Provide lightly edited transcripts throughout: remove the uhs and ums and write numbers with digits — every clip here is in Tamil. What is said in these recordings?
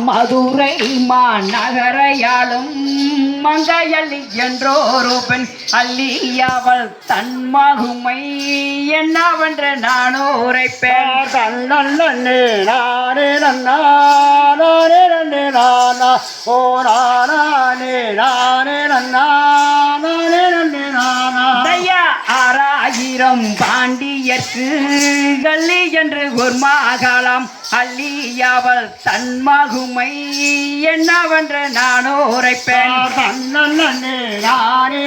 மதுரை மாநகரையாளும் மங்கையள்ளி என்றோரு பெண் அள்ளியவள் தன் மகுமை என்னவென்ற நான் உரைப்பேன். தன்னே நானே நானே நன்னே நானா ஓ நானே நானே நானே நன்னே நானா. தையா 6000 பாண்டியர்க்கு கள்ளி என்று ஒரு மகளாம் அள்ளியவள் தன் மகுமை என்னவென்ற நான் உரைப்பேன். தன்னே நானே நானே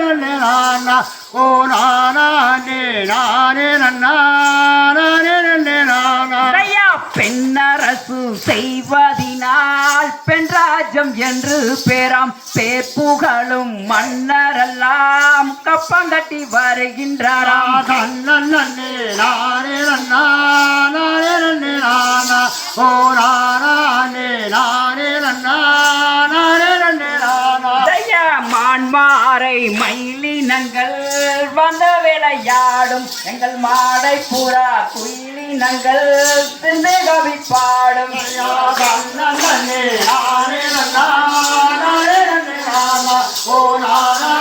நன்னே நானா ஓ நானே நானே நானே நன்னே நானா. தையா பெண்ணரசு செய்வதினால் பெண்ராஜ்யம் என்று பேராம் பேர் புகழும் மன்னரெல்லாம் கப்பங்கட்டி வருகின்றாராம். தன்னே நானே நானே நன்னே நானா ஓ நானே நானே நானே நன்னே நானா. தையா மான்மாரை மயிலினங்கள் வந்த விளையாடும் எங்கள் மாடை புறா குயிலினங்கள் திண்டு கவி பாடும். தன்னே நானே நானே நன்னே நானா ஓ நானே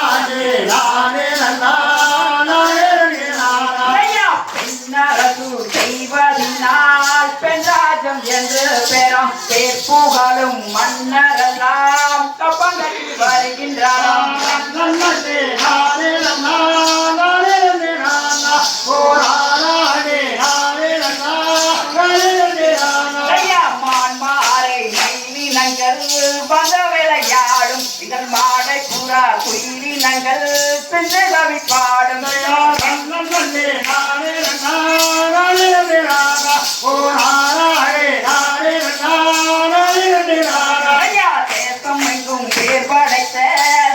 நானே நானே நன்னே நானா. தையா பெண்ணரசு செய்வதினால் பெண்ராஜ்யம் என்று பெறாம் பேர் புகழும் மன்னரெல்லாம் கப்பங்கட்டி வருகின்றாராம். தன்னே நானே நானே நன்னே நானா ஓ நானே நானே நானே நன்னே நானா. தையா மான்மாரை மயிலினங்கள் வந்த விளையாடும் எங்கள் மாடை புறா குயிலினங்கள் திண்டு கவி பாடும். தன்னே நானே நானே நன்னே நானா ஓ நானே நானே நானே நன்னே நானா. தையா தேசம் எங்கும் பேர் படைத்த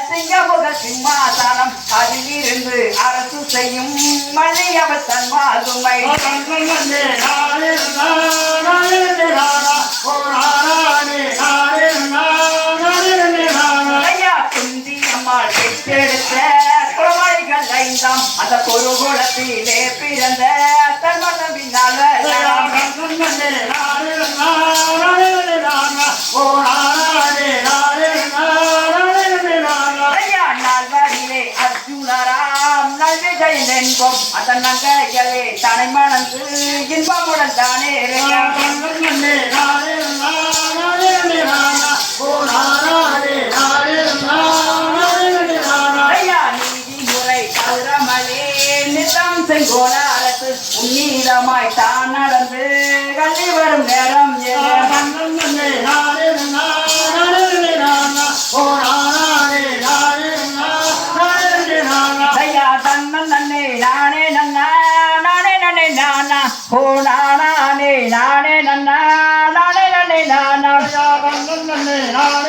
சிங்கமுக சிம்மாசனம் அதிலிருந்து அரசு செய்யும் மல்லியவ தன் மகுமை. தன்னே நானே நானே நன்னே நானா ஓ நானே நானே நானே நன்னே நானா. தையா குந்தி அம்மாள் பெற்றெடுத்த குழந்தைகள் 5ஆம் அந்த குருகுலத்திலே பிறந்த தன்மனவினால் தன்னே நானே நானே நன்னே நானா ஓ நானே நானே நானே நன்னே நானா. தையா நால்வரிலே அர்ஜுனராம் நல்விஜயன் என்போம் அதன் நங்கைகளே தனை மணந்து இன்பமுடன் தானே தன்னே நானே நானே நன்னே நானா ஓ நானே நானே நானே நன்னே நானா. தையா நீதி முறை கௌரமலே நித்தம் செங்கோலாரத்து உன்னீதமாய் தான் நடந்து கல்வி வரும் நேரம் தன்னே நானே நானே நன்னே நானா ஓ நானே நானே நானே நன்னே நானா. தையா தன்னே நானே நன்னா நானே நன்னே நானா ஓ நானே நானே நன்னா நானே நன்னே நானா. தன்னே நானே